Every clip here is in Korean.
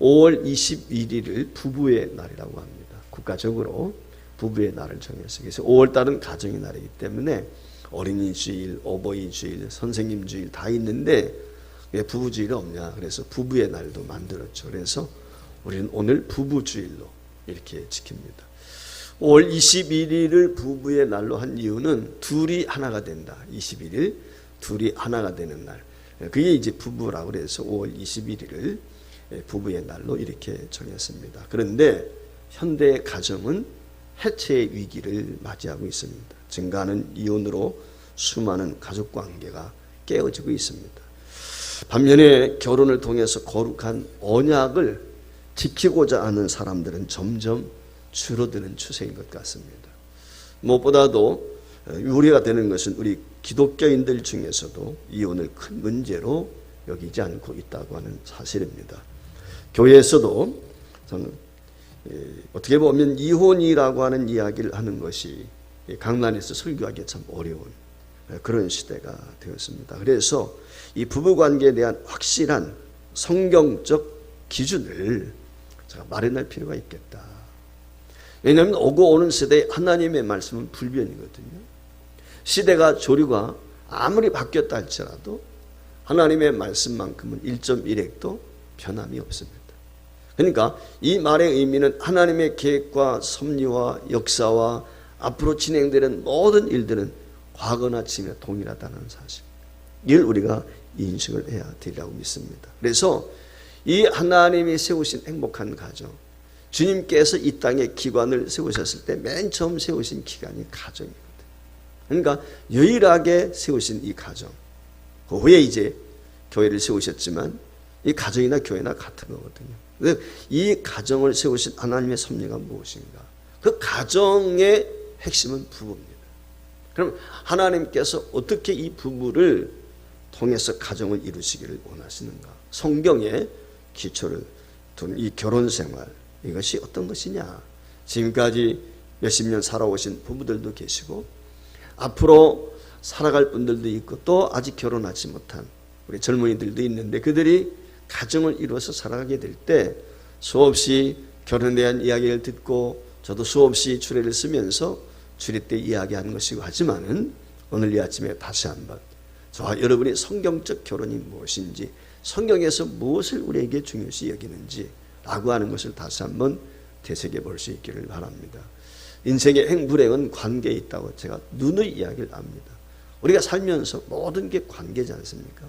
5월 21일을 부부의 날이라고 합니다. 국가적으로 부부의 날을 정해서, 그래서 5월 달은 가정의 날이기 때문에 어린이 주일, 어버이 주일, 선생님 주일 다 있는데 왜 부부 주일이 없냐? 그래서 부부의 날도 만들었죠. 그래서 우리는 오늘 부부 주일로 이렇게 지킵니다. 5월 21일을 부부의 날로 한 이유는 둘이 하나가 된다. 21일 둘이 하나가 되는 날. 그게 이제 부부라고 그래서 5월 21일을 부부의 날로 이렇게 정했습니다. 그런데 현대 가정은 해체의 위기를 맞이하고 있습니다. 증가하는 이혼으로 수많은 가족 관계가 깨어지고 있습니다. 반면에 결혼을 통해서 거룩한 언약을 지키고자 하는 사람들은 점점 줄어드는 추세인 것 같습니다. 무엇보다도 우려가 되는 것은 우리 기독교인들 중에서도 이혼을 큰 문제로 여기지 않고 있다고 하는 사실입니다. 교회에서도 저는 어떻게 보면 이혼이라고 하는 이야기를 하는 것이 강단에서 설교하기 참 어려운 그런 시대가 되었습니다. 그래서 이 부부관계에 대한 확실한 성경적 기준을 제가 마련할 필요가 있겠다. 왜냐하면 오고 오는 세대에 하나님의 말씀은 불변이거든요. 시대가 조류가 아무리 바뀌었다 할지라도 하나님의 말씀만큼은 1.1핵도 변함이 없습니다. 그러니까 이 말의 의미는 하나님의 계획과 섭리와 역사와 앞으로 진행되는 모든 일들은 과거나 지금에 동일하다는 사실, 이를 우리가 인식을 해야 되리라고 믿습니다. 그래서 이 하나님이 세우신 행복한 가정, 주님께서 이 땅에 기관을 세우셨을 때 맨 처음 세우신 기관이 가정이거든요. 그러니까 유일하게 세우신 이 가정, 그 후에 이제 교회를 세우셨지만 이 가정이나 교회나 같은 거거든요. 이 가정을 세우신 하나님의 섭리가 무엇인가? 그 가정의 핵심은 부부입니다. 그럼 하나님께서 어떻게 이 부부를 통해서 가정을 이루시기를 원하시는가? 성경에 기초를 둔 이 결혼 생활, 이것이 어떤 것이냐? 지금까지 몇십 년 살아오신 부부들도 계시고 앞으로 살아갈 분들도 있고 또 아직 결혼하지 못한 우리 젊은이들도 있는데 그들이 가정을 이루어서 살아가게 될 때 수없이 결혼에 대한 이야기를 듣고 저도 수없이 주례를 쓰면서 주례 때 이야기하는 것이고 하지만은 오늘 이 아침에 다시 한번 저와 여러분이 성경적 결혼이 무엇인지, 성경에서 무엇을 우리에게 중요시 여기는지 라고 하는 것을 다시 한번 되새겨 볼 수 있기를 바랍니다. 인생의 행불행은 관계에 있다고 제가 누누이 이야기를 합니다. 우리가 살면서 모든 게 관계지 않습니까?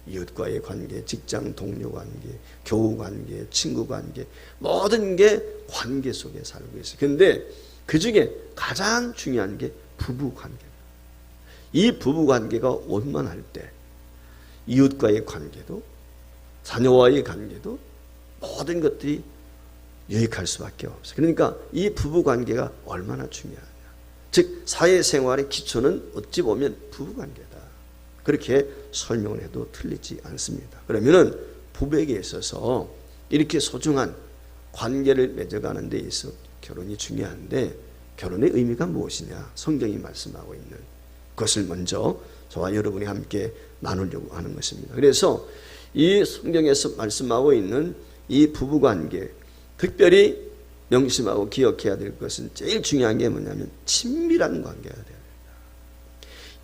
이웃과의 관계, 직장 동료 관계, 교우 관계, 친구 관계, 모든 게 관계 속에 살고 있어요. 그런데 그 중에 가장 중요한 게 부부 관계입니다. 이 부부 관계가 원만할 때 이웃과의 관계도 자녀와의 관계도 모든 것들이 유익할 수밖에 없어요. 그러니까 이 부부 관계가 얼마나 중요하냐. 즉 사회생활의 기초는 어찌 보면 부부 관계다. 그렇게 설명을 해도 틀리지 않습니다. 그러면은 부부에게 있어서 이렇게 소중한 관계를 맺어가는 데 있어 결혼이 중요한데 결혼의 의미가 무엇이냐? 성경이 말씀하고 있는 그것을 먼저 저와 여러분이 함께 나누려고 하는 것입니다. 그래서 이 성경에서 말씀하고 있는 이 부부관계, 특별히 명심하고 기억해야 될 것은 제일 중요한 게 뭐냐면 친밀한 관계가 되어야 된다.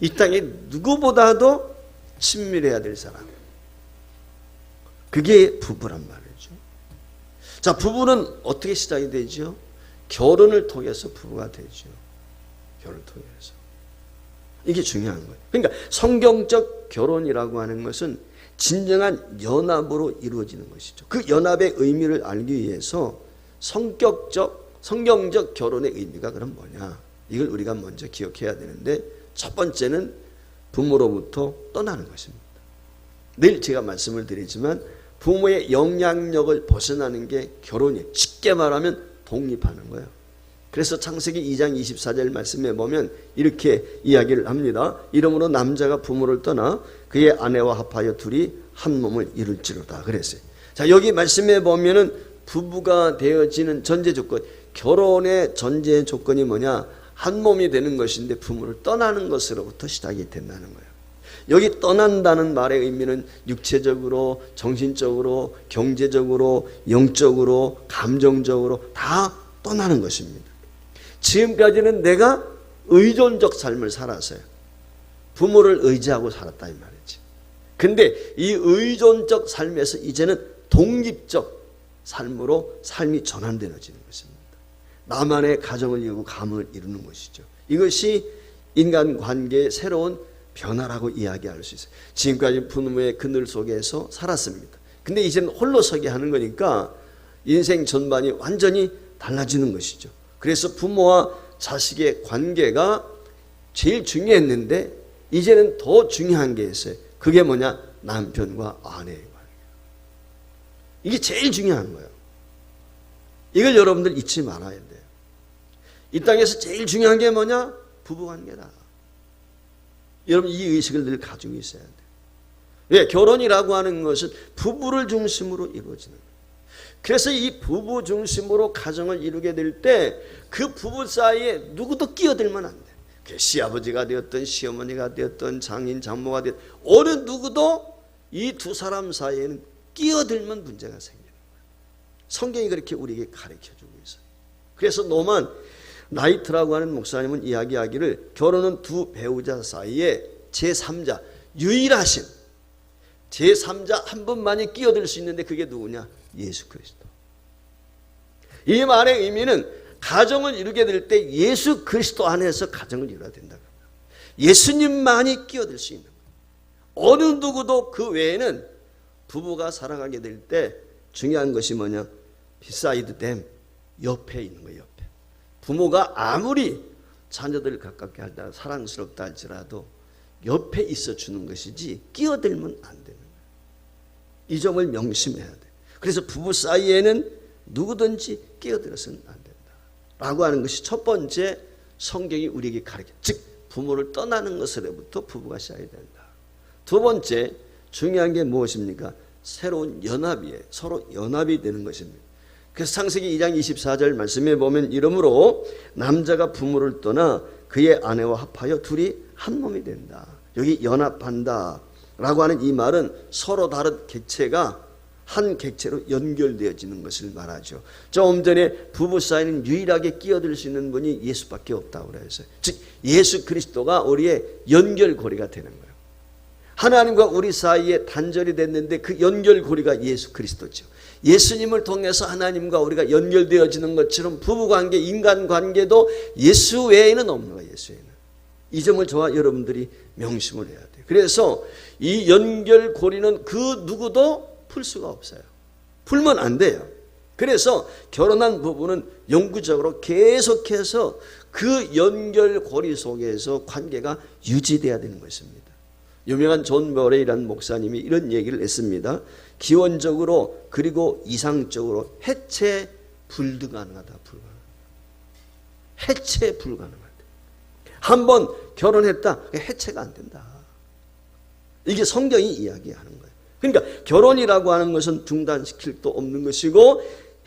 이 땅에 누구보다도 친밀해야 될 사람, 그게 부부란 말이죠. 자, 부부는 어떻게 시작이 되죠? 결혼을 통해서 부부가 되죠. 결혼을 통해서. 이게 중요한 거예요. 그러니까 성경적 결혼이라고 하는 것은 진정한 연합으로 이루어지는 것이죠. 그 연합의 의미를 알기 위해서 성경적 결혼의 의미가 그럼 뭐냐? 이걸 우리가 먼저 기억해야 되는데 첫 번째는 부모로부터 떠나는 것입니다. 늘 제가 말씀을 드리지만 부모의 영향력을 벗어나는 게 결혼이에요. 쉽게 말하면 독립하는 거예요. 그래서 창세기 2장 24절 말씀에 보면 이렇게 이야기를 합니다. 이러므로 남자가 부모를 떠나 그의 아내와 합하여 둘이 한 몸을 이룰지로다 그랬어요. 자, 여기 말씀에 보면은 부부가 되어지는 전제 조건, 결혼의 전제 조건이 뭐냐? 한 몸이 되는 것인데 부모를 떠나는 것으로부터 시작이 된다는 거예요. 여기 떠난다는 말의 의미는 육체적으로, 정신적으로, 경제적으로, 영적으로, 감정적으로 다 떠나는 것입니다. 지금까지는 내가 의존적 삶을 살았어요. 부모를 의지하고 살았다 이 말이지. 근데 이 의존적 삶에서 이제는 독립적 삶으로 삶이 전환되어지는 것입니다. 나만의 가정을 이루고 가문을 이루는 것이죠. 이것이 인간관계의 새로운 변화라고 이야기할 수 있어요. 지금까지 부모의 그늘 속에서 살았습니다. 근데 이제는 홀로 서게 하는 거니까 인생 전반이 완전히 달라지는 것이죠. 그래서 부모와 자식의 관계가 제일 중요했는데 이제는 더 중요한 게 있어요. 그게 뭐냐? 남편과 아내의 관계. 이게 제일 중요한 거예요. 이걸 여러분들 잊지 말아야 돼요. 이 땅에서 제일 중요한 게 뭐냐? 부부관계다. 여러분 이 의식을 늘 가지고 있어야 돼요. 왜? 결혼이라고 하는 것은 부부를 중심으로 이루어지는 거예요. 그래서 이 부부 중심으로 가정을 이루게 될 때 그 부부 사이에 누구도 끼어들면 안 돼요. 시아버지가 되었든 시어머니가 되었든 장인 장모가 되었든 어느 누구도 이 두 사람 사이에는 끼어들면 문제가 생기는 거예요. 성경이 그렇게 우리에게 가르쳐주고 있어요. 그래서 노만 나이트라고 하는 목사님은 이야기하기를 결혼은 두 배우자 사이에 제3자, 유일하신 제3자 한 분만이 끼어들 수 있는데 그게 누구냐? 예수 그리스도. 이 말의 의미는 가정을 이루게 될 때 예수 그리스도 안에서 가정을 이루어야 된다. 예수님만이 끼어들 수 있는 거예요. 어느 누구도 그 외에는 부부가 살아가게 될 때 중요한 것이 뭐냐? beside them, 옆에 있는 거예요. 옆에. 부모가 아무리 자녀들을 가깝게 할다 사랑스럽다 할지라도 옆에 있어 주는 것이지 끼어들면 안 되는 거예요. 이 점을 명심해야 돼요. 그래서 부부 사이에는 누구든지 끼어들어서는 안 된다 라고 하는 것이 첫 번째 성경이 우리에게 가르쳐, 즉 부모를 떠나는 것으로부터 부부가 시작이 된다. 두 번째 중요한 게 무엇입니까? 새로운 연합이에요. 서로 연합이 되는 것입니다. 그래서 창세기 2장 24절 말씀에 보면 이러므로 남자가 부모를 떠나 그의 아내와 합하여 둘이 한 몸이 된다. 여기 연합한다 라고 하는 이 말은 서로 다른 객체가 한 객체로 연결되어지는 것을 말하죠. 조금 전에 부부 사이는 유일하게 끼어들 수 있는 분이 예수밖에 없다고 그랬어요. 즉 예수 그리스도가 우리의 연결고리가 되는 거예요. 하나님과 우리 사이에 단절이 됐는데 그 연결고리가 예수 그리스도죠. 예수님을 통해서 하나님과 우리가 연결되어지는 것처럼 부부관계, 인간관계도 예수 외에는 없는 거예요. 예수 외에는. 이 점을 저와 여러분들이 명심을 해야 돼요. 그래서 이 연결고리는 그 누구도 풀 수가 없어요. 풀면 안 돼요. 그래서 결혼한 부부는 영구적으로 계속해서 그 연결고리 속에서 관계가 유지돼야 되는 것입니다. 유명한 존 머레이라는 목사님이 이런 얘기를 했습니다. 기원적으로 그리고 이상적으로 해체 불가능하다. 해체 불가능하다. 한번 결혼했다. 해체가 안 된다. 이게 성경이 이야기하는 거예요. 그러니까 결혼이라고 하는 것은 중단시킬 수 없는 것이고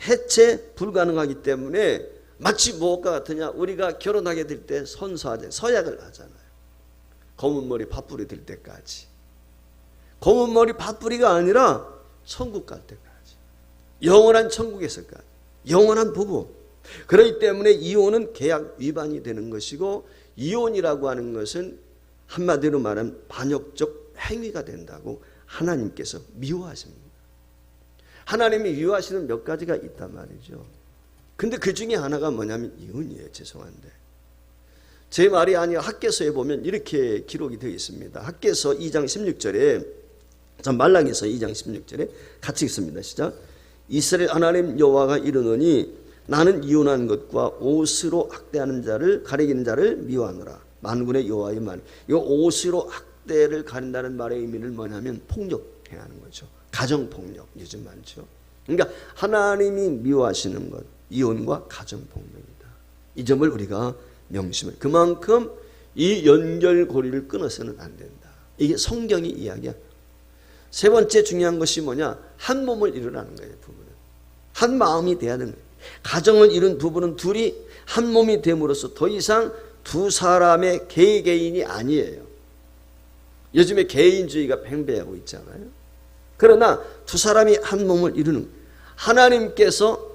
해체 불가능하기 때문에 마치 무엇과 같으냐? 우리가 결혼하게 될 때 선서하잖아요. 서약을 하잖아요. 검은 머리 팥불이 될 때까지. 검은 머리 팥불이가 아니라 천국 갈 때까지. 영원한 천국에서까지. 영원한 부부. 그렇기 때문에 이혼은 계약 위반이 되는 것이고 이혼이라고 하는 것은 한마디로 말하면 반역적 행위가 된다고 하나님께서 미워하십니다. 하나님이 미워하시는 몇 가지가 있단 말이죠. 근데 그 중에 하나가 뭐냐면 이혼이에요. 죄송한데. 제 말이 아니라 학개서에 보면 이렇게 기록이 되어 있습니다. 학개서 2장 16절에 말라기서 2장 16절에 같이 읽습니다. 시작. 이스라엘 하나님 여호와가 이르노니 나는 이혼한 것과 옷으로 학대하는 자를 가리키는 자를 미워하노라. 만군의 여호와의 말. 이 옷으로 학대를 가린다는 말의 의미는 뭐냐면 폭력해하는 거죠. 가정폭력 요즘 많죠. 그러니까 하나님이 미워하시는 것 이혼과 가정폭력이다. 이 점을 우리가 명심을. 그만큼 이 연결고리를 끊어서는 안 된다. 이게 성경이 이야기야. 세 번째 중요한 것이 뭐냐? 한 몸을 이루라는 거예요. 부부는 한 마음이 돼야 되는 거예요. 가정을 이룬 부부는 둘이 한 몸이 됨으로써 더 이상 두 사람의 개개인이 아니에요. 요즘에 개인주의가 팽배하고 있잖아요. 그러나 두 사람이 한 몸을 이루는, 하나님께서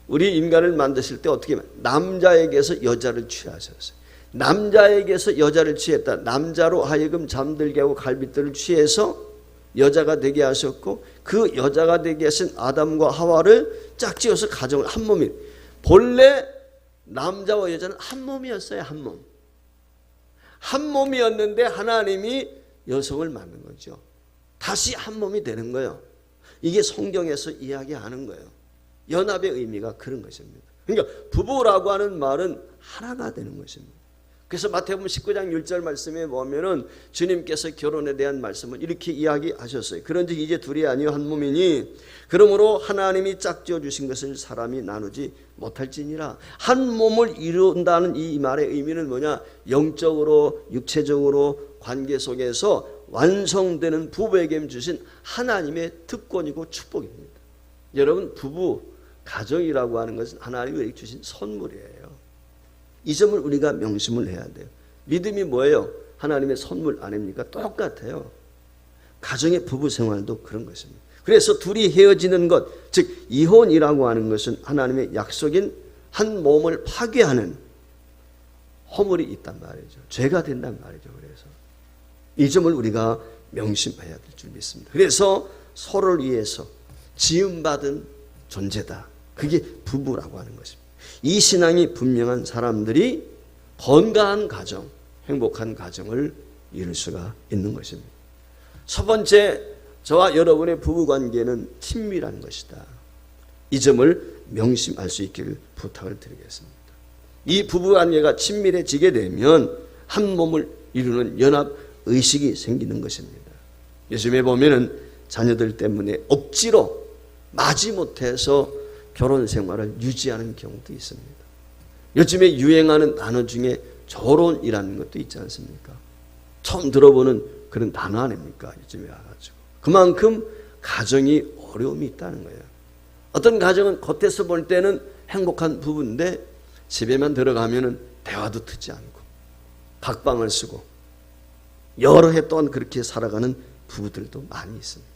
우리 인간을 만드실 때 어떻게 남자에게서 여자를 취하셨어요. 남자에게서 여자를 취했다. 남자로 하여금 잠들게 하고 갈빗들을 취해서 여자가 되게 하셨고, 그 여자가 되게 하신 아담과 하와를 짝지어서 가정을 한 몸이, 본래 남자와 여자는 한 몸이었어요. 한 몸. 한 몸이었는데 하나님이 여성을 만든 거죠. 다시 한 몸이 되는 거예요. 이게 성경에서 이야기하는 거예요. 연합의 의미가 그런 것입니다. 그러니까 부부라고 하는 말은 하나가 되는 것입니다. 그래서 마태복음 19장 1절 말씀에 보면은 주님께서 결혼에 대한 말씀을 이렇게 이야기하셨어요. 그런즉 이제 둘이 아니요 한 몸이니 그러므로 하나님이 짝지어 주신 것을 사람이 나누지 못할지니라. 한 몸을 이룬다는 이 말의 의미는 뭐냐? 영적으로 육체적으로 관계 속에서 완성되는 부부에게 주신 하나님의 특권이고 축복입니다. 여러분, 부부 가정이라고 하는 것은 하나님이 주신 선물이에요. 이 점을 우리가 명심을 해야 돼요. 믿음이 뭐예요? 하나님의 선물 아닙니까? 똑같아요. 가정의 부부 생활도 그런 것입니다. 그래서 둘이 헤어지는 것, 즉 이혼이라고 하는 것은 하나님의 약속인 한 몸을 파괴하는 허물이 있단 말이죠. 죄가 된단 말이죠. 그래서 이 점을 우리가 명심해야 될 줄 믿습니다. 그래서 서로를 위해서 지음받은 존재다. 그게 부부라고 하는 것입니다. 이 신앙이 분명한 사람들이 건강한 가정, 행복한 가정을 이룰 수가 있는 것입니다. 첫 번째, 저와 여러분의 부부관계는 친밀한 것이다. 이 점을 명심할 수 있기를 부탁을 드리겠습니다. 이 부부관계가 친밀해지게 되면 한 몸을 이루는 연합의식이 생기는 것입니다. 요즘에 보면은 자녀들 때문에 억지로 마지못해서 결혼 생활을 유지하는 경우도 있습니다. 요즘에 유행하는 단어 중에 결혼이라는 것도 있지 않습니까? 처음 들어보는 그런 단어 아닙니까? 요즘에 와가지고. 그만큼 가정이 어려움이 있다는 거예요. 어떤 가정은 겉에서 볼 때는 행복한 부부인데 집에만 들어가면은 대화도 듣지 않고 각방을 쓰고 여러 해 동안 그렇게 살아가는 부부들도 많이 있습니다.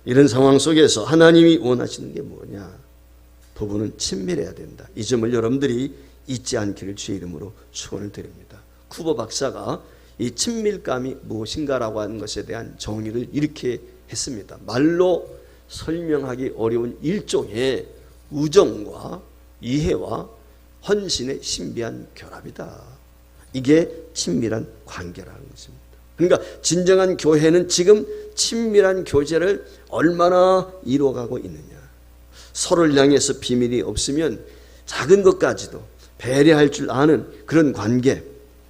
이런 상황 속에서 하나님이 원하시는 게 뭐냐? 부부는 친밀해야 된다. 이 점을 여러분들이 잊지 않기를 주의 이름으로 축원을 드립니다. 쿠버 박사가 이 친밀감이 무엇인가라고 하는 것에 대한 정의를 이렇게 했습니다. 말로 설명하기 어려운 일종의 우정과 이해와 헌신의 신비한 결합이다. 이게 친밀한 관계라는 것입니다. 그러니까 진정한 교회는 지금 친밀한 교제를 얼마나 이루어가고 있느냐. 서로를 향해서 비밀이 없으면 작은 것까지도 배려할 줄 아는 그런 관계,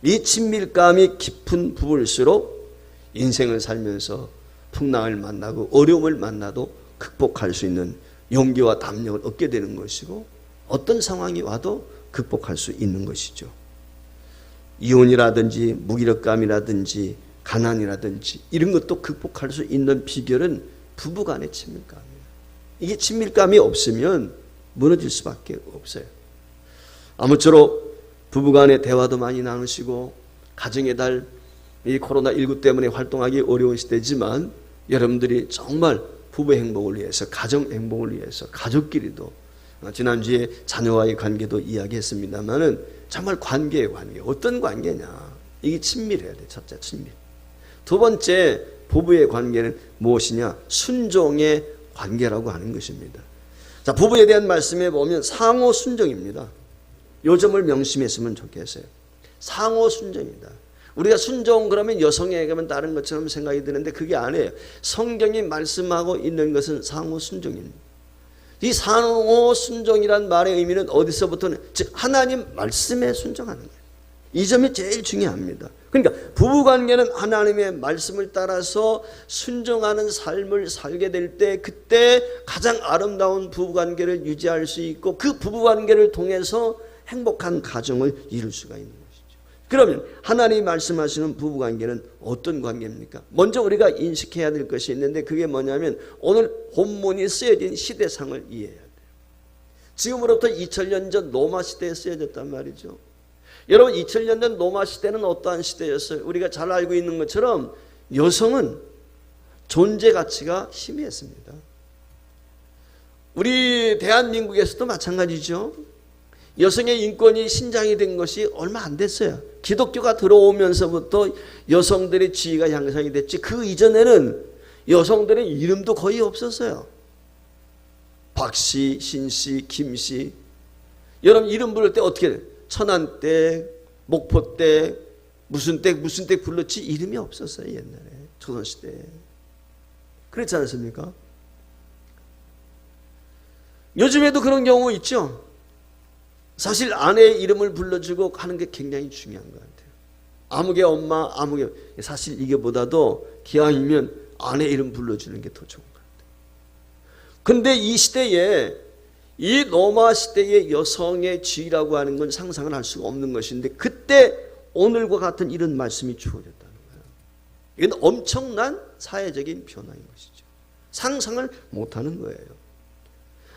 이 친밀감이 깊은 부부일수록 인생을 살면서 풍랑을 만나고 어려움을 만나도 극복할 수 있는 용기와 담력을 얻게 되는 것이고, 어떤 상황이 와도 극복할 수 있는 것이죠. 이혼이라든지 무기력감이라든지 가난이라든지 이런 것도 극복할 수 있는 비결은 부부간의 친밀감이에요. 이게 친밀감이 없으면 무너질 수밖에 없어요. 아무쪼록 부부간의 대화도 많이 나누시고, 가정의 달, 이 코로나19 때문에 활동하기 어려운 시대지만 여러분들이 정말 부부 행복을 위해서, 가정 행복을 위해서, 가족끼리도, 지난주에 자녀와의 관계도 이야기했습니다만은 정말 관계의 관계, 어떤 관계냐? 이게 친밀해야 돼. 첫째, 친밀. 두 번째, 부부의 관계는 무엇이냐? 순종의 관계라고 하는 것입니다. 자, 부부에 대한 말씀에 보면 상호 순종입니다. 요 점을 명심했으면 좋겠어요. 상호 순종이다. 우리가 순종 그러면 여성에게만 다른 것처럼 생각이 드는데 그게 아니에요. 성경이 말씀하고 있는 것은 상호 순종입니다. 이 상호 순종이란 말의 의미는 어디서부터는, 즉 하나님 말씀에 순종하는 거예요. 이 점이 제일 중요합니다. 그러니까 부부관계는 하나님의 말씀을 따라서 순종하는 삶을 살게 될 때, 그때 가장 아름다운 부부관계를 유지할 수 있고, 그 부부관계를 통해서 행복한 가정을 이룰 수가 있는 것이죠. 그러면 하나님이 말씀하시는 부부관계는 어떤 관계입니까? 먼저 우리가 인식해야 될 것이 있는데, 그게 뭐냐면 오늘 본문이 쓰여진 시대상을 이해해야 돼요. 지금으로부터 2000년 전 로마 시대에 쓰여졌단 말이죠. 여러분, 2000년 전 로마 시대는 어떠한 시대였어요? 우리가 잘 알고 있는 것처럼 여성은 존재 가치가 희미했습니다. 우리 대한민국에서도 마찬가지죠. 여성의 인권이 신장이 된 것이 얼마 안 됐어요. 기독교가 들어오면서부터 여성들의 지위가 향상이 됐지, 그 이전에는 여성들의 이름도 거의 없었어요. 박씨, 신씨, 김씨. 여러분 이름 부를 때 어떻게 해요? 천안댁, 목포댁, 무슨 댁 불렀지 이름이 없었어요. 옛날에 조선시대에. 그렇지 않습니까? 요즘에도 그런 경우 있죠. 사실 아내의 이름을 불러주고 하는 게 굉장히 중요한 것 같아요. 아무개 엄마, 아무개. 사실 이게보다도 기왕이면 아내 이름 불러주는 게 더 좋은 것 같아요. 근데 이 시대에, 이 로마 시대의 여성의 지위라고 하는 건 상상을 할 수가 없는 것인데, 그때 오늘과 같은 이런 말씀이 주어졌다는 거예요. 이건 엄청난 사회적인 변화인 것이죠. 상상을 못하는 거예요.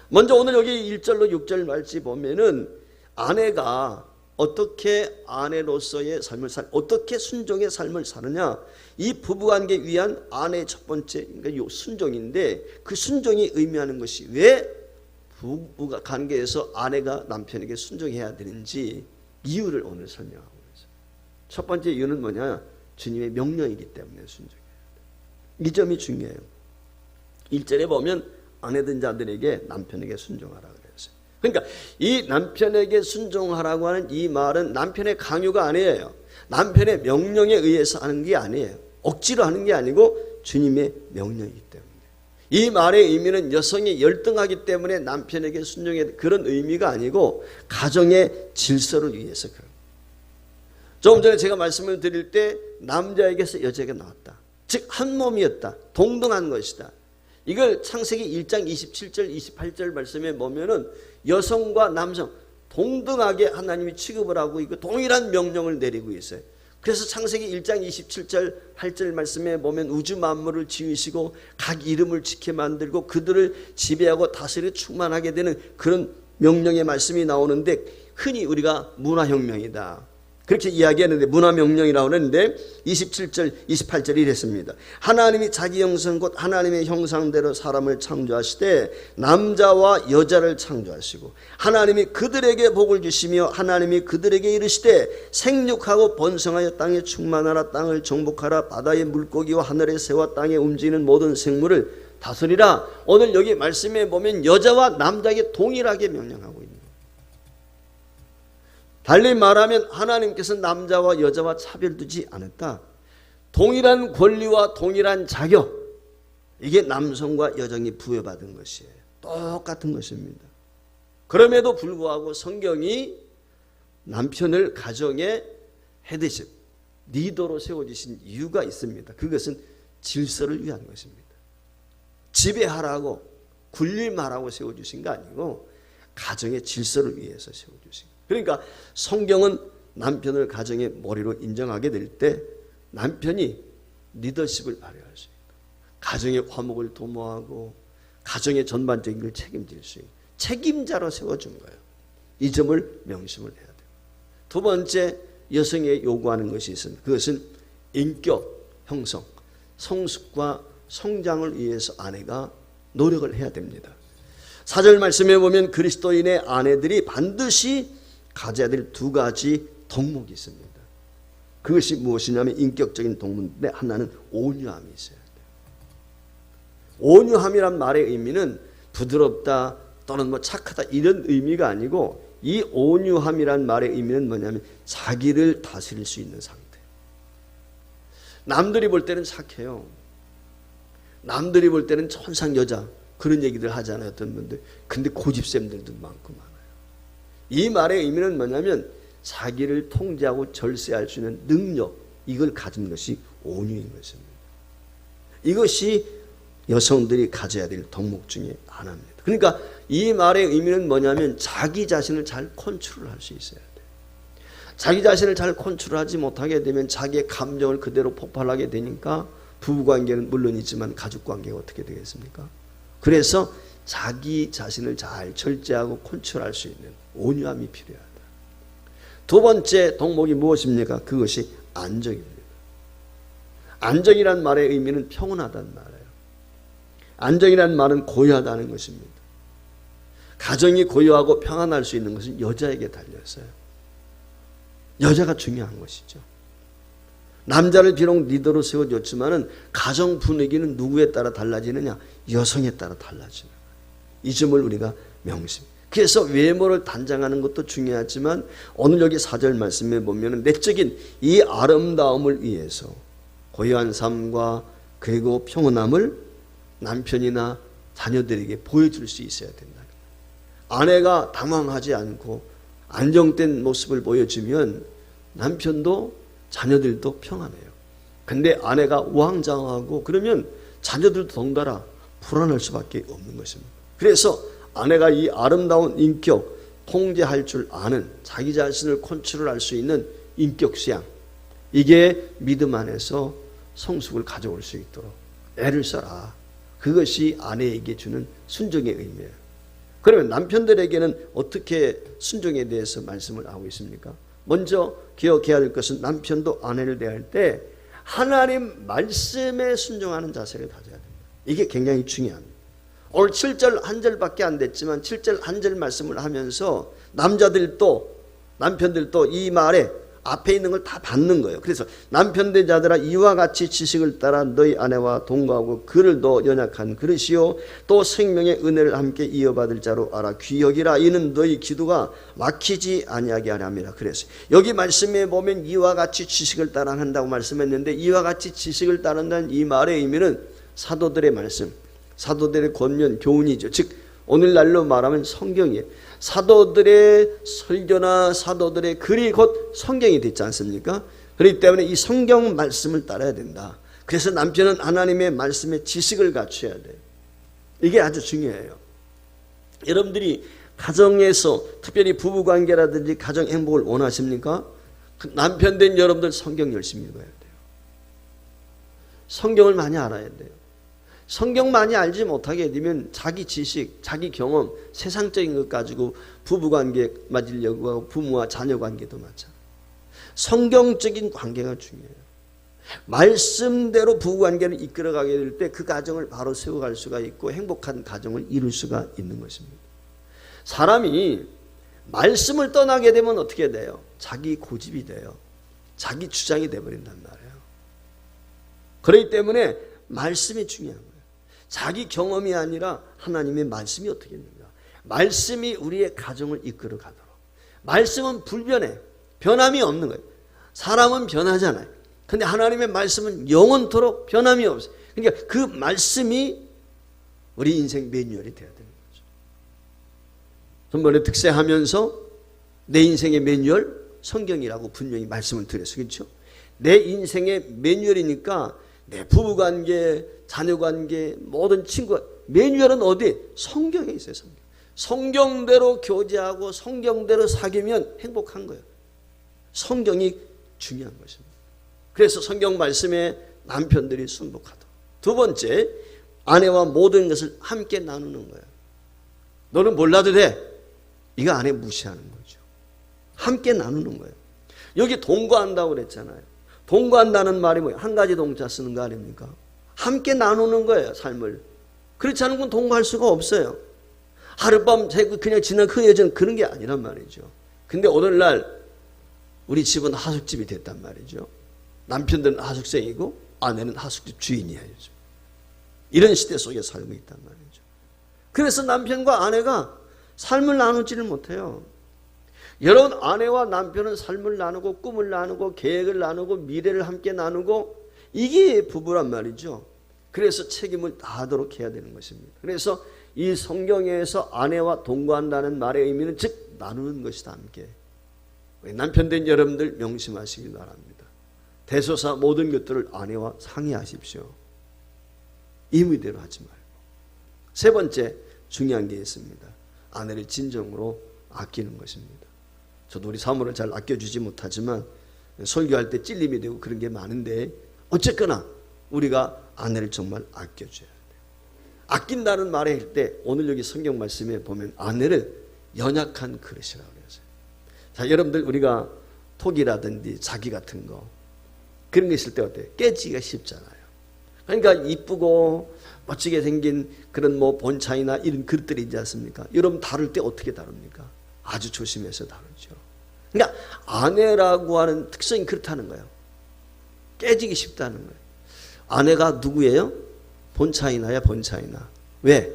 먼저 오늘 여기 1절로 6절 말씀 보면은 아내가 어떻게 아내로서의 삶을 어떻게 순종의 삶을 사느냐, 이 부부관계 위한 아내의 첫 번째 그러니까 순종인데, 그 순종이 의미하는 것이 왜 부부가 관계에서 아내가 남편에게 순종해야 되는지 이유를 오늘 설명하고 있어요. 첫 번째 이유는 뭐냐? 주님의 명령이기 때문에 순종해야 돼요. 이 점이 중요해요. 1절에 보면 아내된 자들에게 남편에게 순종하라 그랬어요. 그러니까 이 남편에게 순종하라고 하는 이 말은 남편의 강요가 아니에요. 남편의 명령에 의해서 하는 게 아니에요. 억지로 하는 게 아니고 주님의 명령이기 때문에. 이 말의 의미는 여성이 열등하기 때문에 남편에게 순종해야 그런 의미가 아니고 가정의 질서를 위해서 그런. 조금 전에 제가 말씀을 드릴 때 남자에게서 여자가 나왔다. 즉 한 몸이었다. 동등한 것이다. 이걸 창세기 1장 27절 28절 말씀에 보면은 여성과 남성 동등하게 하나님이 취급을 하고 이거 동일한 명령을 내리고 있어요. 그래서 창세기 1장 27절 8절 말씀에 보면 우주 만물을 지으시고 각 이름을 지켜 만들고 그들을 지배하고 다스려 충만하게 되는 그런 명령의 말씀이 나오는데, 흔히 우리가 문화혁명이다 그렇게 이야기하는데, 문화명령이라고 하는데 27절 28절이 이랬습니다. 하나님이 자기 형상 곧 하나님의 형상대로 사람을 창조하시되 남자와 여자를 창조하시고 하나님이 그들에게 복을 주시며 하나님이 그들에게 이르시되 생육하고 번성하여 땅에 충만하라. 땅을 정복하라. 바다의 물고기와 하늘의 새와 땅에 움직이는 모든 생물을 다스리라. 오늘 여기 말씀에 보면 여자와 남자에게 동일하게 명령하고 있는, 달리 말하면 하나님께서 남자와 여자와 차별두지 않았다. 동일한 권리와 동일한 자격, 이게 남성과 여성이 부여받은 것이에요. 똑같은 것입니다. 그럼에도 불구하고 성경이 남편을 가정의 헤드십, 리더로 세워주신 이유가 있습니다. 그것은 질서를 위한 것입니다. 지배하라고 군림하라고 세워주신 거 아니고 가정의 질서를 위해서 세워주신 거예요. 그러니까 성경은 남편을 가정의 머리로 인정하게 될 때 남편이 리더십을 발휘할 수 있고 가정의 화목을 도모하고 가정의 전반적인 걸 책임질 수 있고 책임자로 세워준 거예요. 이 점을 명심을 해야 돼요. 두 번째, 여성에 요구하는 것이 있습니다. 그것은 인격 형성, 성숙과 성장을 위해서 아내가 노력을 해야 됩니다. 4절 말씀에 보면 그리스도인의 아내들이 반드시 가져야 될 두 가지 덕목이 있습니다. 그것이 무엇이냐면 인격적인 덕목인데 하나는 온유함이 있어야 돼요. 온유함이란 말의 의미는 부드럽다 또는 뭐 착하다 이런 의미가 아니고, 이 온유함이란 말의 의미는 뭐냐면 자기를 다스릴 수 있는 상태. 남들이 볼 때는 착해요. 남들이 볼 때는 천상 여자 그런 얘기들 하잖아요, 어떤 분들. 근데 고집쌤들도 많고 많아요. 이 말의 의미는 뭐냐면 자기를 통제하고 절세할 수 있는 능력, 이걸 가진 것이 온유인 것입니다. 이것이 여성들이 가져야 될 덕목 중에 하나입니다. 그러니까 이 말의 의미는 뭐냐면 자기 자신을 잘 컨트롤할 수 있어야 돼요. 자기 자신을 잘 컨트롤하지 못하게 되면 자기의 감정을 그대로 폭발하게 되니까 부부관계는 물론이지만 가족관계가 어떻게 되겠습니까? 그래서 자기 자신을 잘 절제하고 컨트롤할 수 있는 온유함이 필요하다. 두 번째 덕목이 무엇입니까? 그것이 안정입니다. 안정이란 말의 의미는 평온하다는 말이에요. 안정이란 말은 고요하다는 것입니다. 가정이 고요하고 평안할 수 있는 것은 여자에게 달렸어요. 여자가 중요한 것이죠. 남자를 비록 리더로 세워줬지만은 가정 분위기는 누구에 따라 달라지느냐? 여성에 따라 달라지는 거예요. 이 점을 우리가 명심. 그래서 외모를 단장하는 것도 중요하지만 오늘 여기 4절 말씀에 보면 내적인 이 아름다움을 위해서 고요한 삶과 그리고 평온함을 남편이나 자녀들에게 보여줄 수 있어야 된다. 아내가 당황하지 않고 안정된 모습을 보여주면 남편도 자녀들도 평안해요. 근데 아내가 우왕좌왕하고 그러면 자녀들도 덩달아 불안할 수밖에 없는 것입니다. 그래서 아내가 이 아름다운 인격, 통제할 줄 아는 자기 자신을 컨트롤할 수 있는 인격 수양, 이게 믿음 안에서 성숙을 가져올 수 있도록 애를 써라. 그것이 아내에게 주는 순종의 의미예요. 그러면 남편들에게는 어떻게 순종에 대해서 말씀을 하고 있습니까? 먼저 기억해야 될 것은 남편도 아내를 대할 때 하나님 말씀에 순종하는 자세를 가져야 됩니다. 이게 굉장히 중요합니다. 오늘 7절 한 절밖에 안 됐지만 7절 한 절 말씀을 하면서 남자들도 남편들도 이 말에 앞에 있는 걸 다 받는 거예요. 그래서 남편된 자들아 이와 같이 지식을 따라 너희 아내와 동거하고 그를 더 연약한 그릇이요 또 생명의 은혜를 함께 이어받을 자로 알아 귀여기라. 이는 너희 기도가 막히지 아니하게 하려 함이라. 그래서 여기 말씀에 보면 이와 같이 지식을 따라 한다고 말씀했는데 이와 같이 지식을 따른다는 이 말의 의미는 사도들의 말씀, 사도들의 권면, 교훈이죠. 즉 오늘날로 말하면 성경이에요. 사도들의 설교나 사도들의 글이 곧 성경이 됐지 않습니까? 그렇기 때문에 이 성경 말씀을 따라야 된다. 그래서 남편은 하나님의 말씀에 지식을 갖춰야 돼요. 이게 아주 중요해요. 여러분들이 가정에서 특별히 부부관계라든지 가정 행복을 원하십니까? 남편 된 여러분들 성경 열심히 읽어야 돼요. 성경을 많이 알아야 돼요. 성경 많이 알지 못하게 되면 자기 지식, 자기 경험, 세상적인 것 가지고 부부관계 맞으려고 하고 부모와 자녀 관계도 맞아. 성경적인 관계가 중요해요. 말씀대로 부부관계를 이끌어가게 될 때 그 가정을 바로 세워갈 수가 있고 행복한 가정을 이룰 수가 있는 것입니다. 사람이 말씀을 떠나게 되면 어떻게 돼요? 자기 고집이 돼요. 자기 주장이 돼버린단 말이에요. 그렇기 때문에 말씀이 중요한 거예요. 자기 경험이 아니라 하나님의 말씀이 어떻게 있는가. 말씀이 우리의 가정을 이끌어 가도록. 말씀은 불변해. 변함이 없는 거예요. 사람은 변하잖아요. 근데 하나님의 말씀은 영원토록 변함이 없어요. 그러니까 그 말씀이 우리 인생 매뉴얼이 되어야 되는 거죠. 전번에 득세하면서 내 인생의 매뉴얼 성경이라고 분명히 말씀을 드렸어요. 그렇죠? 내 인생의 매뉴얼이니까 내 부부관계, 자녀관계, 모든 친구 매뉴얼은 어디? 성경에 있어요. 성경. 성경대로 교제하고 성경대로 사귀면 행복한 거예요. 성경이 중요한 것입니다. 그래서 성경 말씀에 남편들이 순복하도록. 두 번째, 아내와 모든 것을 함께 나누는 거예요. 너는 몰라도 돼. 이거 아내 무시하는 거죠. 함께 나누는 거예요. 여기 동거한다고 그랬잖아요. 동거한다는 말이 뭐예요? 한 가지 동자 쓰는 거 아닙니까? 함께 나누는 거예요, 삶을. 그렇지 않은 건 동거할 수가 없어요. 하룻밤 그냥 지난 그 여자는 그런 게 아니란 말이죠. 근데 오늘날 우리 집은 하숙집이 됐단 말이죠. 남편들은 하숙생이고 아내는 하숙집 주인이에요. 요즘. 이런 시대 속에 살고 있단 말이죠. 그래서 남편과 아내가 삶을 나누지를 못해요. 여러분, 아내와 남편은 삶을 나누고 꿈을 나누고 계획을 나누고 미래를 함께 나누고 이게 부부란 말이죠. 그래서 책임을 다하도록 해야 되는 것입니다. 그래서 이 성경에서 아내와 동거한다는 말의 의미는 즉 나누는 것이다. 함께. 남편된 여러분들 명심하시길 바랍니다. 대소사 모든 것들을 아내와 상의하십시오. 임의대로 하지 말고. 세 번째 중요한 게 있습니다. 아내를 진정으로 아끼는 것입니다. 저도 우리 사모를 잘 아껴주지 못하지만 설교할 때 찔림이 되고 그런 게 많은데 어쨌거나 우리가 아내를 정말 아껴줘야 돼요. 아낀다는 말에 할 때 오늘 여기 성경 말씀에 보면 아내를 연약한 그릇이라고 그랬어요. 자, 여러분들 우리가 톡이라든지 자기 같은 거 그런 게 있을 때 어때요? 깨지기가 쉽잖아요. 그러니까 이쁘고 멋지게 생긴 그런 뭐 본차이나 이런 그릇들이 있지 않습니까? 여러분 다룰 때 어떻게 다룹니까? 아주 조심해서 다루죠. 그러니까 아내라고 하는 특성이 그렇다는 거예요. 깨지기 쉽다는 거예요. 아내가 누구예요? 본차이나야 본차이나. 왜?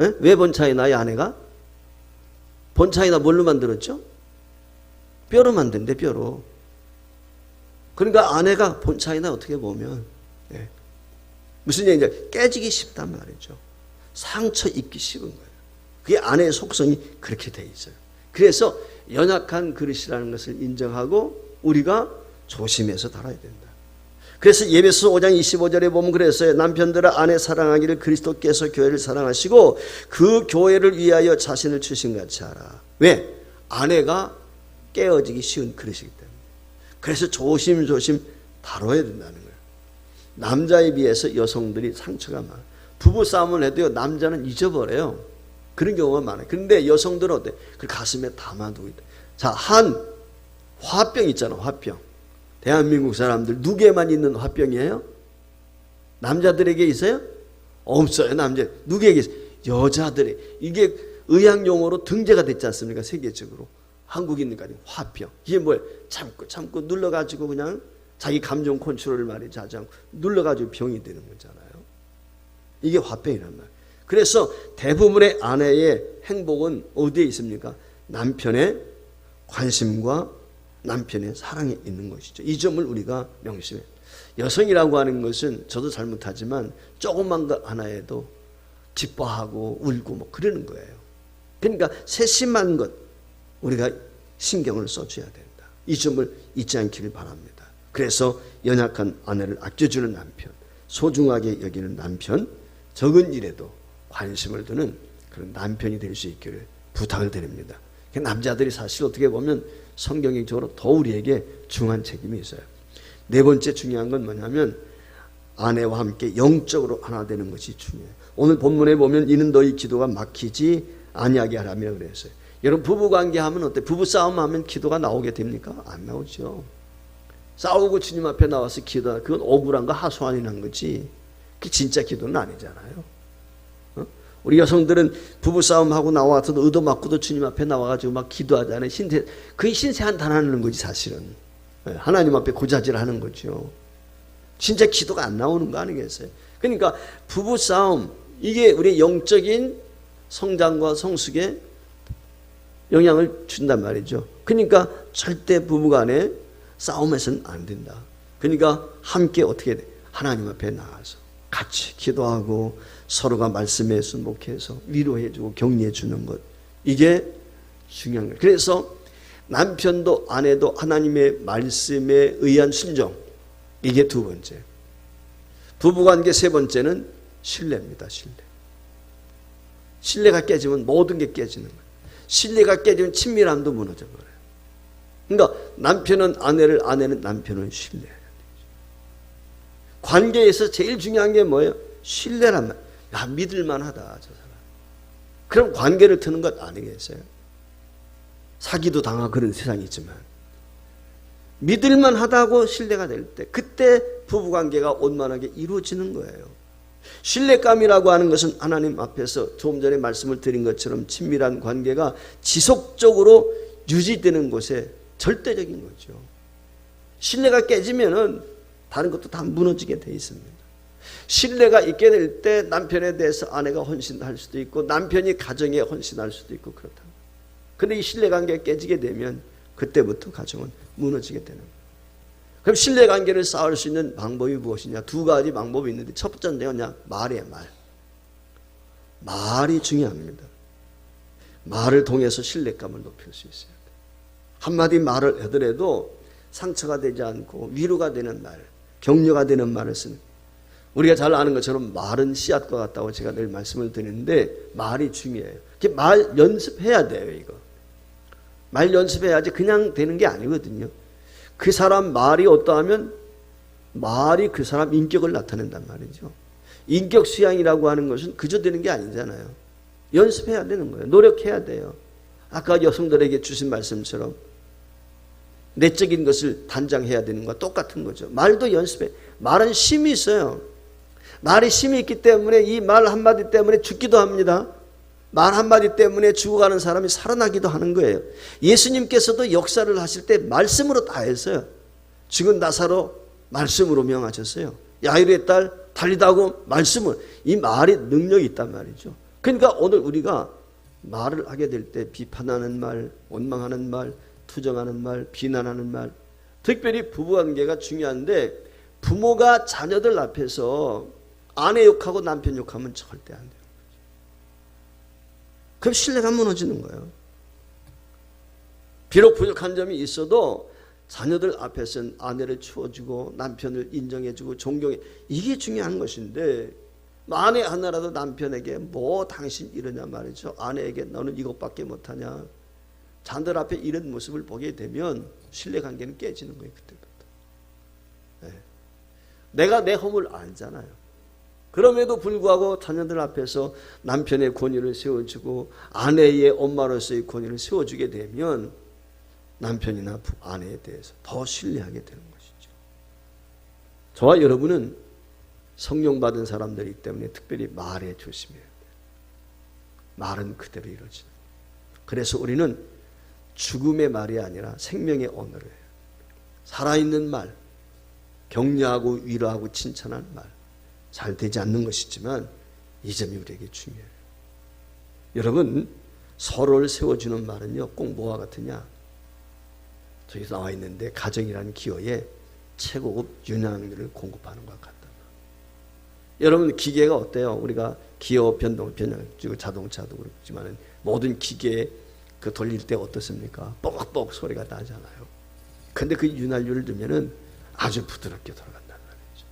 에? 왜 본차이나야 아내가? 본차이나 뭘로 만들었죠? 뼈로 만든대, 뼈로. 그러니까 아내가 본차이나 어떻게 보면 무슨 얘기인지 깨지기 쉽단 말이죠. 상처 입기 쉬운 거예요. 그게 아내의 속성이 그렇게 돼 있어요. 그래서 연약한 그릇이라는 것을 인정하고 우리가 조심해서 다뤄야 된다. 그래서 예배서 5장 25절에 보면 그랬어요. 남편들아 아내 사랑하기를 그리스도께서 교회를 사랑하시고 그 교회를 위하여 자신을 주신 같이 하라. 왜? 아내가 깨어지기 쉬운 그릇이기 때문에. 그래서 조심조심 다뤄야 된다는 거예요. 남자에 비해서 여성들이 상처가 많아요. 부부싸움을 해도요, 남자는 잊어버려요. 그런 경우가 많아요. 그런데 여성들은 어때? 그 가슴에 담아두고 있다. 자, 한 화병 있잖아, 화병. 대한민국 사람들 누구에만 있는 화병이에요? 남자들에게 있어요? 없어요. 남자 누구에게 있어요? 여자들이. 이게 의학용어로 등재가 됐지 않습니까? 세계적으로. 한국인까지 화병. 이게 뭐예요? 참고 눌러가지고 그냥 자기 감정 컨트롤을 말이지 하지 않고 눌러가지고 병이 되는 거잖아요. 이게 화병이란 말이에요. 그래서 대부분의 아내의 행복은 어디에 있습니까? 남편의 관심과 남편의 사랑에 있는 것이죠. 이 점을 우리가 명심해요. 여성이라고 하는 것은 저도 잘못하지만 조금만 거 하나에도 기뻐하고 울고 뭐 그러는 거예요. 그러니까 세심한 것 우리가 신경을 써줘야 된다. 이 점을 잊지 않기를 바랍니다. 그래서 연약한 아내를 아껴주는 남편, 소중하게 여기는 남편, 적은 일에도 관심을 두는 그런 남편이 될 수 있기를 부탁을 드립니다. 남자들이 사실 어떻게 보면 성경적으로 더 우리에게 중요한 책임이 있어요. 네 번째 중요한 건 뭐냐면 아내와 함께 영적으로 하나 되는 것이 중요해요. 오늘 본문에 보면 이는 너희 기도가 막히지 아니하게 하라며 그랬어요. 여러분 부부관계 하면 어때? 부부싸움 하면 기도가 나오게 됩니까? 안 나오죠. 싸우고 주님 앞에 나와서 기도하는 그건 억울한 거 하소연이란 거지. 그게 진짜 기도는 아니잖아요. 우리 여성들은 부부싸움하고 나와서도 의도맞고도 주님 앞에 나와가지고 막 기도하잖아요. 그게 신세 한탄하는 거지 사실은. 하나님 앞에 고자질하는 거죠. 진짜 기도가 안 나오는 거 아니겠어요? 그러니까 부부싸움 이게 우리 영적인 성장과 성숙에 영향을 준단 말이죠. 그러니까 절대 부부간에 싸움해서는 안 된다. 그러니까 함께 어떻게 돼? 하나님 앞에 나가서 같이 기도하고 서로가 말씀에 순복해서 위로해주고 격려해주는 것 이게 중요한 거예요. 그래서 남편도 아내도 하나님의 말씀에 의한 순종 이게 두 번째. 부부관계 세 번째는 신뢰입니다. 신뢰가 깨지면 모든 게 깨지는 거예요. 신뢰가 깨지면 친밀함도 무너져 버려요. 그러니까 남편은 아내를 아내는 남편을 신뢰해야 되죠. 관계에서 제일 중요한 게 뭐예요? 신뢰란 말. 야, 믿을만하다 저 사람. 그럼 관계를 트는 것 아니겠어요? 사기도 당하고 그런 세상이 있지만 믿을만하다고 신뢰가 될 때 그때 부부관계가 원만하게 이루어지는 거예요. 신뢰감이라고 하는 것은 하나님 앞에서 조금 전에 말씀을 드린 것처럼 친밀한 관계가 지속적으로 유지되는 곳에 절대적인 거죠. 신뢰가 깨지면은 다른 것도 다 무너지게 돼 있습니다. 신뢰가 있게 될 때 남편에 대해서 아내가 헌신할 수도 있고 남편이 가정에 헌신할 수도 있고 그렇다. 근데 이 신뢰관계가 깨지게 되면 그때부터 가정은 무너지게 되는 거예요. 그럼 신뢰관계를 쌓을 수 있는 방법이 무엇이냐? 두 가지 방법이 있는데 첫 번째는 뭐냐? 말이에요. 말이 중요합니다. 말을 통해서 신뢰감을 높일 수 있어요. 한마디 말을 하더라도 상처가 되지 않고 위로가 되는 말, 격려가 되는 말을 쓰는 우리가 잘 아는 것처럼 말은 씨앗과 같다고 제가 늘 말씀을 드리는데 말이 중요해요. 말 연습해야 돼요. 이거 말 연습해야지 그냥 되는 게 아니거든요. 그 사람 말이 어떠하면 말이 그 사람 인격을 나타낸단 말이죠. 인격 수양이라고 하는 것은 그저 되는 게 아니잖아요. 연습해야 되는 거예요. 노력해야 돼요. 아까 여성들에게 주신 말씀처럼 내적인 것을 단장해야 되는 것과 똑같은 거죠. 말도 연습해. 말은 힘이 있어요. 말이 힘이 있기 때문에 이 말 한마디 때문에 죽기도 합니다. 말 한마디 때문에 죽어가는 사람이 살아나기도 하는 거예요. 예수님께서도 역사를 하실 때 말씀으로 다 했어요. 죽은 나사로 말씀으로 명하셨어요. 야이로의 딸 달리다 하고 말씀을, 이 말이 능력이 있단 말이죠. 그러니까 오늘 우리가 말을 하게 될 때 비판하는 말, 원망하는 말, 투정하는 말, 비난하는 말, 특별히 부부관계가 중요한데 부모가 자녀들 앞에서 아내 욕하고 남편 욕하면 절대 안 돼요. 그럼 신뢰가 무너지는 거예요. 비록 부족한 점이 있어도 자녀들 앞에서는 아내를 추워주고 남편을 인정해주고 존경해, 이게 중요한 것인데 만에 하나라도 남편에게 뭐 당신 이러냐 말이죠. 아내에게 너는 이것밖에 못하냐, 자녀들 앞에 이런 모습을 보게 되면 신뢰관계는 깨지는 거예요. 그때부터. 네. 내가 내 허물 알잖아요. 그럼에도 불구하고 자녀들 앞에서 남편의 권위를 세워주고 아내의 엄마로서의 권위를 세워주게 되면 남편이나 아내에 대해서 더 신뢰하게 되는 것이죠. 저와 여러분은 성령 받은 사람들이기 때문에 특별히 말에 조심해야 돼요. 말은 그대로 이루어지는. 그래서 우리는 죽음의 말이 아니라 생명의 언어를 해요. 살아있는 말, 격려하고 위로하고 칭찬하는 말. 잘 되지 않는 것이지만 이 점이 우리에게 중요해요. 여러분, 서로를 세워주는 말은요 꼭 뭐와 같으냐, 저기 나와 있는데 가정이라는 기호에 최고급 윤활유를 공급하는 것 같다. 여러분, 기계가 어때요? 우리가 기어 변동 자동차도 그렇지만 모든 기계 그 돌릴 때 어떻습니까? 뻑뻑 소리가 나잖아요. 근데 그 윤활유를 넣으면은 아주 부드럽게 돌아간단 말이죠.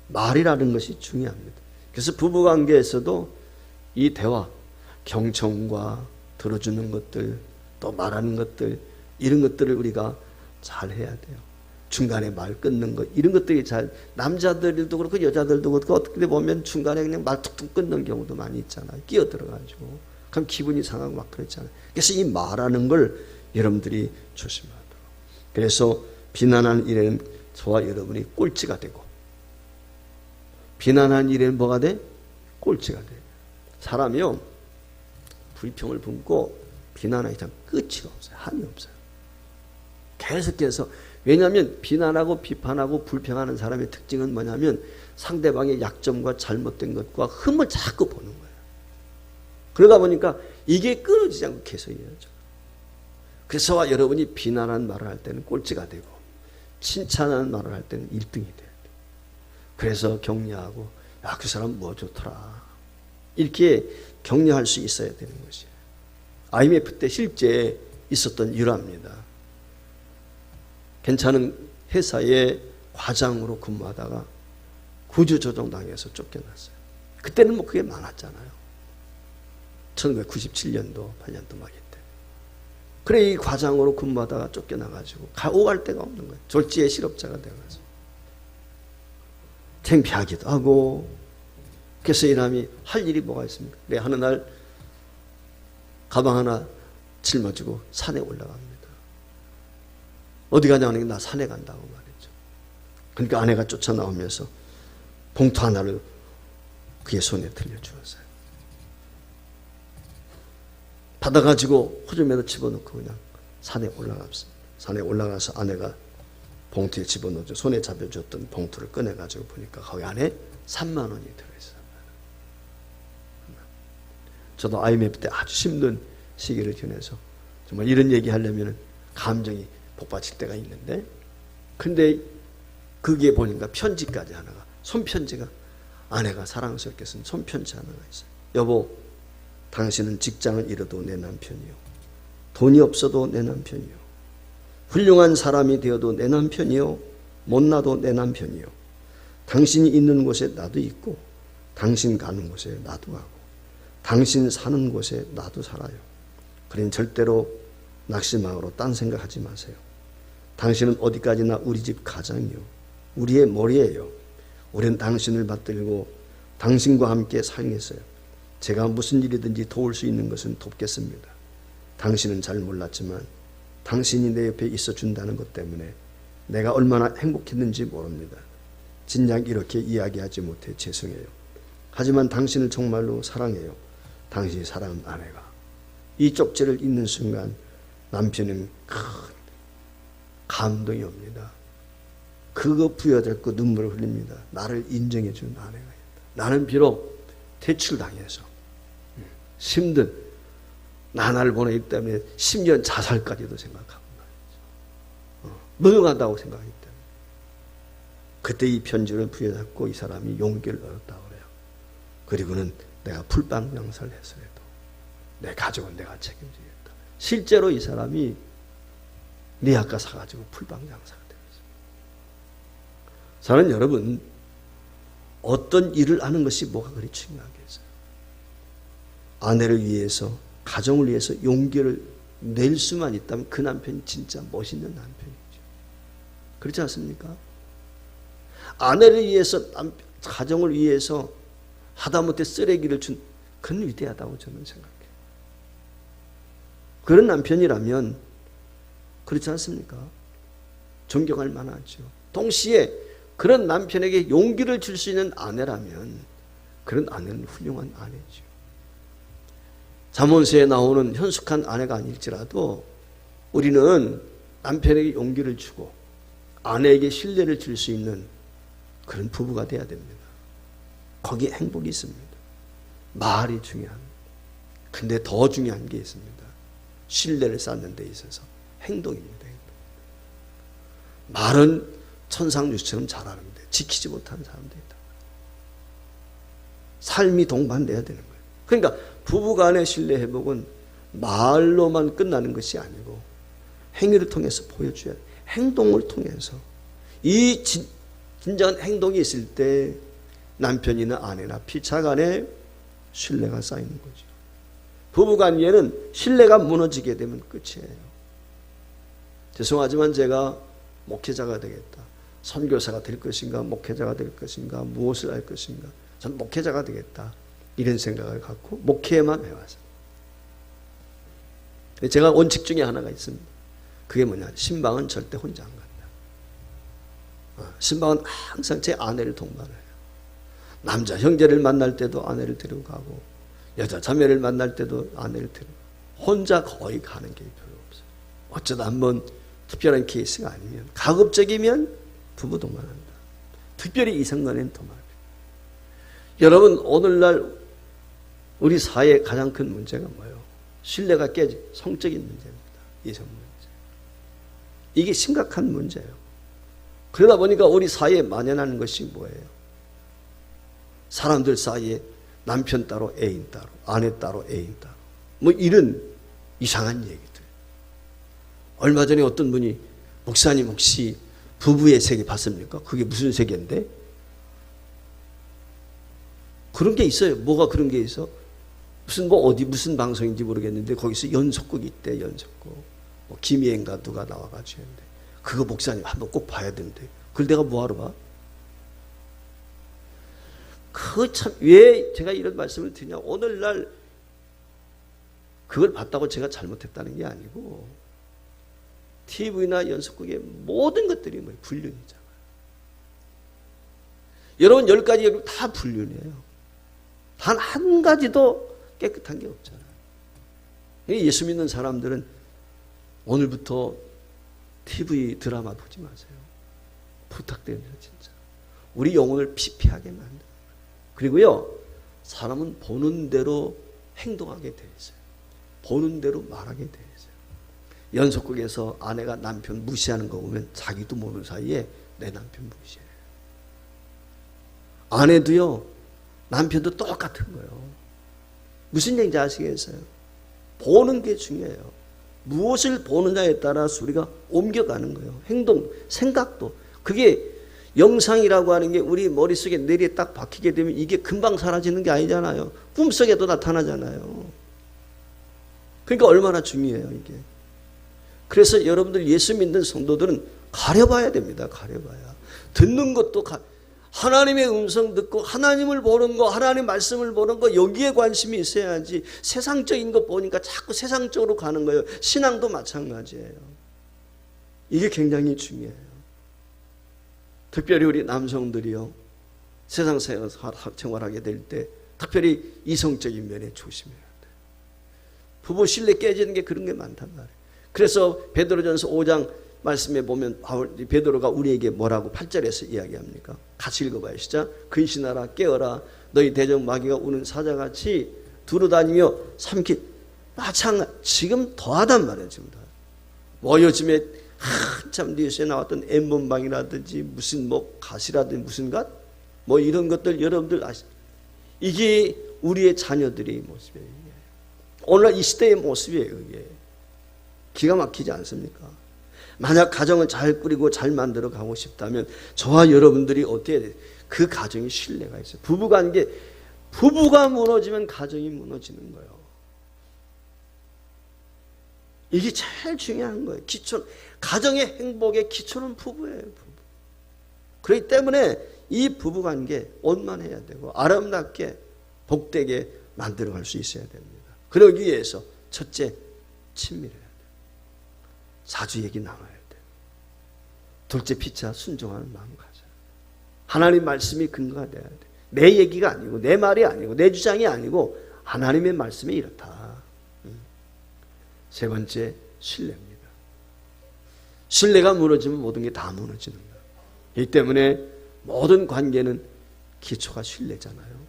말이라는 것이 중요합니다. 그래서 부부관계에서도 이 대화, 경청과 들어주는 것들, 또 말하는 것들, 이런 것들을 우리가 잘 해야 돼요. 중간에 말 끊는 것, 이런 것들이 잘, 남자들도 그렇고 여자들도 그렇고 어떻게 보면 중간에 그냥 말 툭툭 끊는 경우도 많이 있잖아요. 끼어들어가지고. 그럼 기분이 상하고 막 그렇잖아요. 그래서 이 말하는 걸 여러분들이 조심하도록. 그래서 비난하는 일에는 저와 여러분이 꼴찌가 되고, 비난하는 일에는 뭐가 돼? 꼴찌가 돼요. 사람이요, 불평을 품고 비난하기 전 끝이 없어요. 한이 없어요. 계속해서. 왜냐하면 비난하고 비판하고 불평하는 사람의 특징은 뭐냐면 상대방의 약점과 잘못된 것과 흠을 자꾸 보는 거예요. 그러다 보니까 이게 끊어지지 않고 계속 이어져. 그래서 여러분이 비난하는 말을 할 때는 꼴찌가 되고 칭찬하는 말을 할 때는 1등이 돼야 돼요. 그래서 격려하고, 야, 그 사람 뭐 좋더라, 이렇게 격려할 수 있어야 되는 것이에요. IMF 때 실제 있었던 일화입니다. 괜찮은 회사의 과장으로 근무하다가 구조조정당해서 쫓겨났어요. 그때는 뭐 그게 많았잖아요. 1997년도 8년도 막 이때. 그래, 이 과장으로 근무하다가 쫓겨나가지고 오갈 데가 없는 거예요. 졸지의 실업자가 돼가지고 창피하기도 하고. 그래서 이 사람이 할 일이 뭐가 있습니까? 그래, 하느 날 가방 하나 짊어지고 산에 올라갑니다. 어디 가냐고, 나 산에 간다고 말했죠. 그러니까 아내가 쫓아나오면서 봉투 하나를 그의 손에 들려주었어요. 받아가지고 호주머니에 집어넣고 그냥 산에 올라갔습니다. 산에 올라가서 아내가 봉투에 집어넣어서 손에 잡혀줬던 봉투를 꺼내가지고 보니까 거기 안에 3만 원이 들어있어요. 저도 IMF 때 아주 힘든 시기를 지내서 정말 이런 얘기 하려면 감정이 복받칠 때가 있는데, 근데 그게 보니까 편지까지 하나가, 손편지가, 아내가 사랑스럽게 쓴 손편지 하나가 있어요. 여보, 당신은 직장을 잃어도 내 남편이요, 돈이 없어도 내 남편이요, 훌륭한 사람이 되어도 내 남편이요, 못나도 내 남편이요, 당신이 있는 곳에 나도 있고 당신 가는 곳에 나도 가고 당신 사는 곳에 나도 살아요. 그러니 절대로 낙심하고 딴 생각하지 마세요. 당신은 어디까지나 우리 집 가장이요, 우리의 머리예요. 우리는 당신을 받들고 당신과 함께 살겠어요. 제가 무슨 일이든지 도울 수 있는 것은 돕겠습니다. 당신은 잘 몰랐지만 당신이 내 옆에 있어 준다는 것 때문에 내가 얼마나 행복했는지 모릅니다. 진작 이렇게 이야기하지 못해 죄송해요. 하지만 당신을 정말로 사랑해요. 당신이 사랑하는 아내가. 이 쪽지를 읽는 순간 남편은 큰 감동이 옵니다. 그거 부여잡고 눈물을 흘립니다. 나를 인정해 준 아내가 있다. 나는 비록 퇴출당해서 힘든 나날을 보내기 때문에 심지어 자살까지도 생각하고 말이죠. 무능하다고 생각하기 때문에. 그때 이 편지를 부여잡고 이 사람이 용기를 얻었다고 그래요. 그리고는 내가 풀빵장사를 했어도 내 가족은 내가 책임지겠다. 실제로 이 사람이 리아카 사가지고 풀빵장사가 되었어요. 저는 여러분, 어떤 일을 하는 것이 뭐가 그리 중요하겠어요. 아내를 위해서, 가정을 위해서 용기를 낼 수만 있다면 그 남편이 진짜 멋있는 남편이죠. 그렇지 않습니까? 아내를 위해서, 가정을 위해서 하다못해 쓰레기를 준 그는 위대하다고 저는 생각해요. 그런 남편이라면 그렇지 않습니까? 존경할 만하죠. 동시에 그런 남편에게 용기를 줄 수 있는 아내라면 그런 아내는 훌륭한 아내죠. 잠언서에 나오는 현숙한 아내가 아닐지라도 우리는 남편에게 용기를 주고 아내에게 신뢰를 줄 수 있는 그런 부부가 돼야 됩니다. 거기에 행복이 있습니다. 말이 중요합니다. 근데 더 중요한 게 있습니다. 신뢰를 쌓는 데 있어서 행동입니다. 행동. 말은 천상유수처럼 잘하는데 지키지 못하는 사람들이 있다. 삶이 동반돼야 되는 거예요. 그러니까 부부간의 신뢰 회복은 말로만 끝나는 것이 아니고 행위를 통해서 보여줘야 돼요. 행동을 통해서. 이 진정한 행동이 있을 때 남편이나 아내나 피차간에 신뢰가 쌓이는 거죠. 부부관계는 신뢰가 무너지게 되면 끝이에요. 죄송하지만 제가 목회자가 되겠다, 선교사가 될 것인가, 목회자가 될 것인가, 무엇을 할 것인가, 전 목회자가 되겠다, 이런 생각을 갖고 목회만 해왔어요. 제가 원칙 중에 하나가 있습니다. 그게 뭐냐, 신방은 절대 혼자 안 간다. 신방은 항상 제 아내를 동반해요. 남자 형제를 만날 때도 아내를 데리고 가고 여자 자매를 만날 때도 아내를 데리고 가고 혼자 거의 가는 게 별로 없어요. 어쩌다 한번 특별한 케이스가 아니면, 가급적이면 부부 동반한다. 특별히 이성간에는 더 많아요. 여러분, 오늘날 우리 사회의 가장 큰 문제가 뭐예요? 신뢰가 깨진 성적인 문제입니다. 이성 문제. 이게 심각한 문제예요. 그러다 보니까 우리 사회에 만연하는 것이 뭐예요? 사람들 사이에 남편 따로 애인 따로, 아내 따로 애인 따로, 뭐 이런 이상한 얘기들. 얼마 전에 어떤 분이, 목사님 혹시 부부의 세계 봤습니까? 그게 무슨 세계인데? 그런 게 있어요. 뭐가 그런 게 있어? 무슨 뭐 어디 무슨 방송인지 모르겠는데 거기서 연속극 있대. 연속극. 뭐 김희애인가 누가 나와가지고 했는데 그거 목사님 한번 꼭 봐야 된대. 그걸 내가 뭐하러 봐? 그 참, 왜 제가 이런 말씀을 드리냐? 오늘날 그걸 봤다고 제가 잘못했다는 게 아니고 TV나 연속극의 모든 것들이 뭐 불륜이잖아요. 여러분 10가지 다 불륜이에요. 단 한 가지도 깨끗한 게 없잖아요. 예수 믿는 사람들은 오늘부터 TV 드라마 보지 마세요. 부탁드립니다. 진짜. 우리 영혼을 피폐하게 만든. 그리고요, 사람은 보는 대로 행동하게 돼 있어요. 보는 대로 말하게 돼 있어요. 연속극에서 아내가 남편 무시하는 거 보면 자기도 모르는 사이에 내 남편 무시해요. 아내도요, 남편도 똑같은 거예요. 무슨 얘기인지 아시겠어요? 보는 게 중요해요. 무엇을 보느냐에 따라서 우리가 옮겨가는 거예요. 행동, 생각도. 그게 영상이라고 하는 게 우리 머릿속에 뇌리에 딱 박히게 되면 이게 금방 사라지는 게 아니잖아요. 꿈속에도 나타나잖아요. 그러니까 얼마나 중요해요, 이게. 그래서 여러분들 예수 믿는 성도들은 가려봐야 됩니다. 가려봐야. 듣는 것도 하나님의 음성 듣고 하나님을 보는 거, 하나님 말씀을 보는 거, 여기에 관심이 있어야지 세상적인 거 보니까 자꾸 세상적으로 가는 거예요. 신앙도 마찬가지예요. 이게 굉장히 중요해요. 특별히 우리 남성들이요, 세상 생활하게 될 때 특별히 이성적인 면에 조심해야 돼요. 부부 신뢰 깨지는 게 그런 게 많단 말이에요. 그래서 베드로전서 5장 말씀에 보면 베드로가 우리에게 뭐라고 8절에서 이야기합니까? 같이 읽어봐요. 시작. 근신하라, 깨어라. 너희 대적 마귀가 우는 사자같이 두루다니며 삼킨. 마찬가지. 지금 더하단 말이에요. 지금 더. 뭐 요즘에 한참 뉴스에 나왔던 엠번방이라든지 무슨 뭐 가시라든지 무슨 것 뭐 이런 것들 여러분들 이게 우리의 자녀들의 모습이에요. 오늘 이 시대의 모습이에요. 이게 기가 막히지 않습니까? 만약 가정을 잘 꾸리고 잘 만들어 가고 싶다면 저와 여러분들이 어떻게 해야 돼요? 그 가정에 신뢰가 있어요. 부부관계, 부부가 무너지면 가정이 무너지는 거예요. 이게 제일 중요한 거예요. 기초, 가정의 행복의 기초는 부부예요. 부부. 그렇기 때문에 이 부부관계 원만해야 되고 아름답게 복되게 만들어갈 수 있어야 됩니다. 그러기 위해서 첫째, 친밀해야 돼요. 자주 얘기 나눠야 돼요. 둘째, 피차 순종하는 마음 가져요. 하나님 말씀이 근거가 돼야 돼요. 내 얘기가 아니고 내 말이 아니고 내 주장이 아니고 하나님의 말씀이 이렇다. 세 번째, 신뢰입니다. 신뢰가 무너지면 모든 게 다 무너지는 거예요. 이 때문에 모든 관계는 기초가 신뢰잖아요.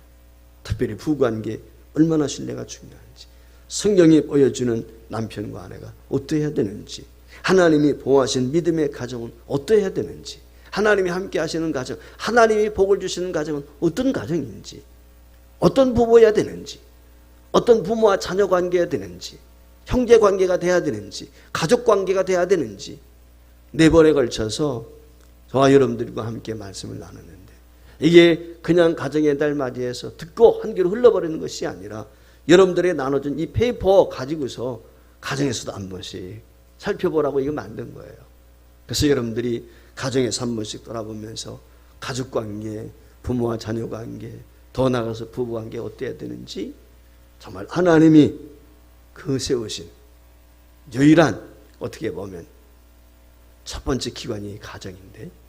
특별히 부부관계 얼마나 신뢰가 중요한지, 성경이 보여주는 남편과 아내가 어떠해야 되는지, 하나님이 보호하신 믿음의 가정은 어떠해야 되는지, 하나님이 함께 하시는 가정, 하나님이 복을 주시는 가정은 어떤 가정인지, 어떤 부부여야 되는지, 어떤 부모와 자녀 관계여야 되는지, 형제 관계가 돼야 되는지, 가족 관계가 돼야 되는지, 4번에 걸쳐서 저와 여러분들과 함께 말씀을 나누는데, 이게 그냥 가정의 달 맞이해서 듣고 한 귀로 흘러버리는 것이 아니라 여러분들에게 나눠준 이 페이퍼 가지고서 가정에서도 한 번씩 살펴보라고 이거 만든 거예요. 그래서 여러분들이 가정에서 한 번씩 돌아보면서 가족관계, 부모와 자녀관계, 더 나아가서 부부관계 어때야 되는지, 정말 하나님이 그 세우신 유일한, 어떻게 보면 첫 번째 기관이 가정인데,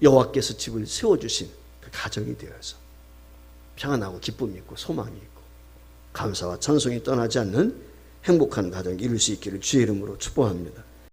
여호와께서 집을 세워주신 그 가정이 되어서 평안하고 기쁨이 있고 소망이 있고 감사와 찬송이 떠나지 않는 행복한 가정 이룰 수 있기를 주의 이름으로 축복합니다.